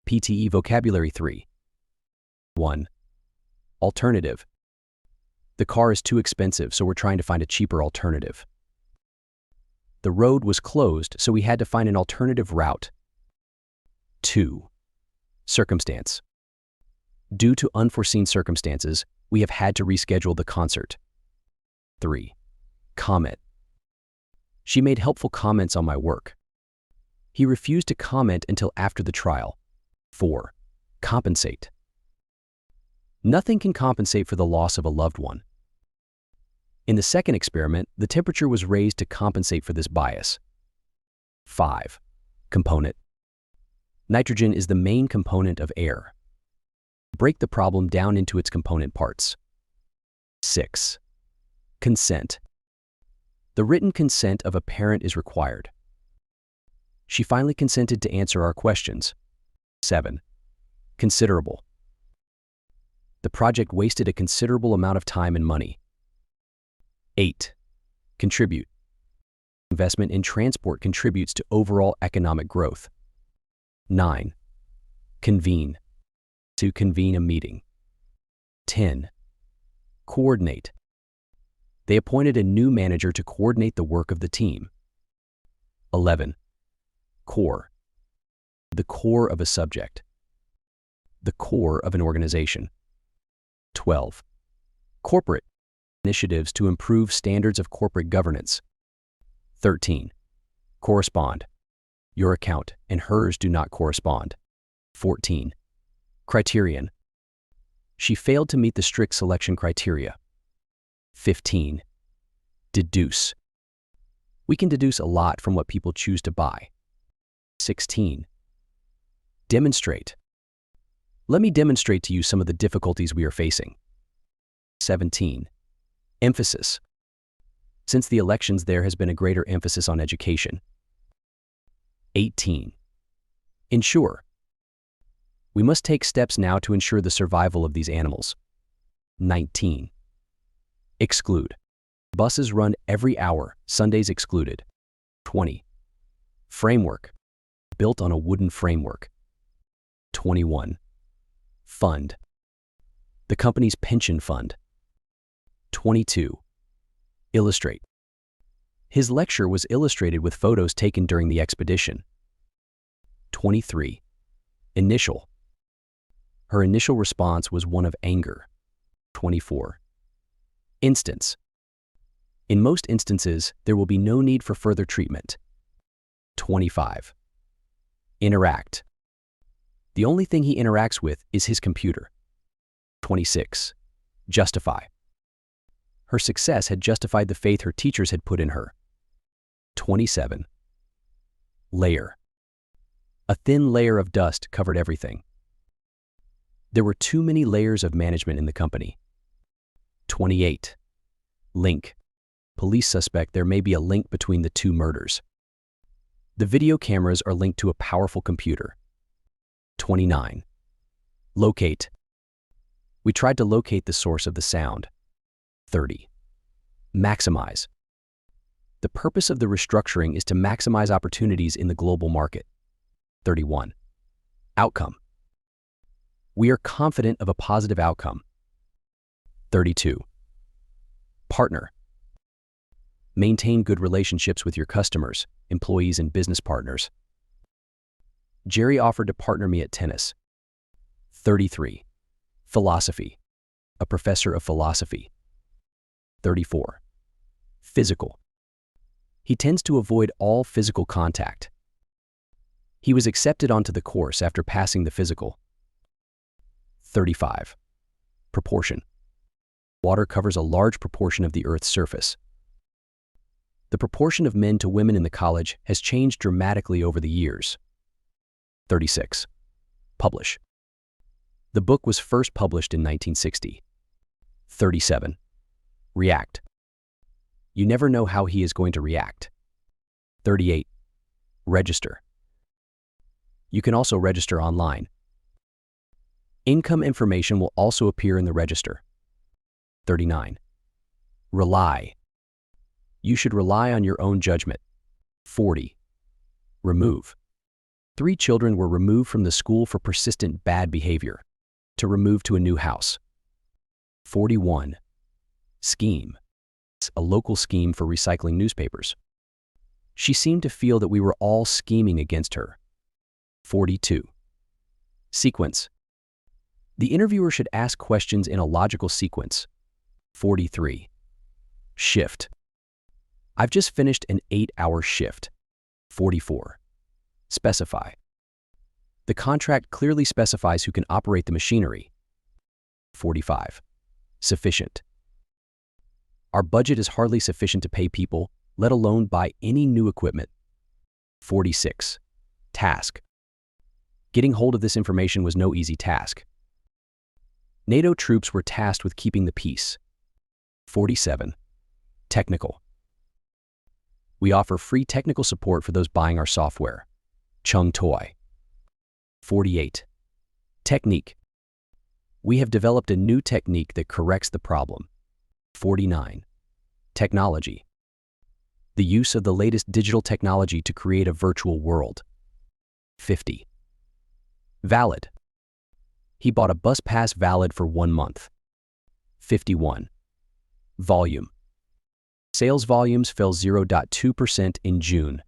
PTE Vocabulary 3. 1. Alternative. The car is too expensive, so we're trying to find a cheaper alternative. The road was closed, so we had to find an alternative route. 2. Circumstance. Due to unforeseen circumstances, we have had to reschedule the concert. 3. Comment. She made helpful comments on my work. He refused to comment until after the trial. 4. Compensate. Nothing can compensate for the loss of a loved one. In the second experiment, the temperature was raised to compensate for this bias. 5. Component. Nitrogen is the main component of air. Break the problem down into its component parts. 6. Consent. The written consent of a parent is required. She finally consented to answer our questions. 7. Considerable. The project wasted a considerable amount of time and money. 8. Contribute. Investment in transport contributes to overall economic growth. 9. Convene. To convene a meeting. 10. Coordinate. They appointed a new manager to coordinate the work of the team. 11. Core. The core of a subject. The core of an organization. 12. Corporate. Initiatives to improve standards of corporate governance. 13. Correspond. Your account and hers do not correspond. 14. Criterion. She failed to meet the strict selection criteria. 15. Deduce. We can deduce a lot from what people choose to buy. 16. Demonstrate. Let me demonstrate to you some of the difficulties we are facing. 17. Emphasis. Since the elections, there has been a greater emphasis on education. 18. Ensure. We must take steps now to ensure the survival of these animals. 19. Exclude. Buses run every hour, Sundays excluded. 20. Framework. Built on a wooden framework. 21. Fund. The company's pension fund. 22. Illustrate. His lecture was illustrated with photos taken during the expedition. 23. Initial. Her initial response was one of anger. 24. Instance. In most instances, there will be no need for further treatment. 25. Interact. The only thing he interacts with is his computer. 26. Justify. Her success had justified the faith her teachers had put in her. 27. Layer. A thin layer of dust covered everything. There were too many layers of management in the company. 28. Link. Police suspect there may be a link between the two murders. The video cameras are linked to a powerful computer. 29. Locate. We tried to locate the source of the sound. 30. Maximize. The purpose of the restructuring is to maximize opportunities in the global market. 31. Outcome. We are confident of a positive outcome. 32. Partner. Maintain good relationships with your customers, employees, and business partners. Jerry offered to partner me at tennis. 33. Philosophy. A professor of philosophy. 34. Physical. He tends to avoid all physical contact. He was accepted onto the course after passing the physical. 35. Proportion. Water covers a large proportion of the Earth's surface. The proportion of men to women in the college has changed dramatically over the years. 36. Publish. The book was first published in 1960. 37. React. You never know how he is going to react. 38. Register. You can also register online. Income information will also appear in the register. 39. Rely. You should rely on your own judgment. 40. Remove. 3 children were removed from the school for persistent bad behavior, to remove to a new house. 41. Scheme. A local scheme for recycling newspapers. She seemed to feel that we were all scheming against her. 42. Sequence. The interviewer should ask questions in a logical sequence. 43. Shift. I've just finished an 8-hour shift. 44. Specify. The contract clearly specifies who can operate the machinery. 45. Sufficient. Our budget is hardly sufficient to pay people, let alone buy any new equipment. 46. Task. Getting hold of this information was no easy task. NATO troops were tasked with keeping the peace. 47. Technical. We offer free technical support for those buying our software. Chung Toy. 48. Technique. We have developed a new technique that corrects the problem. 49. Technology. The use of the latest digital technology to create a virtual world. 50. Valid. He bought a bus pass valid for 1 month. 51. Volume. Sales volumes fell 0.2% in June.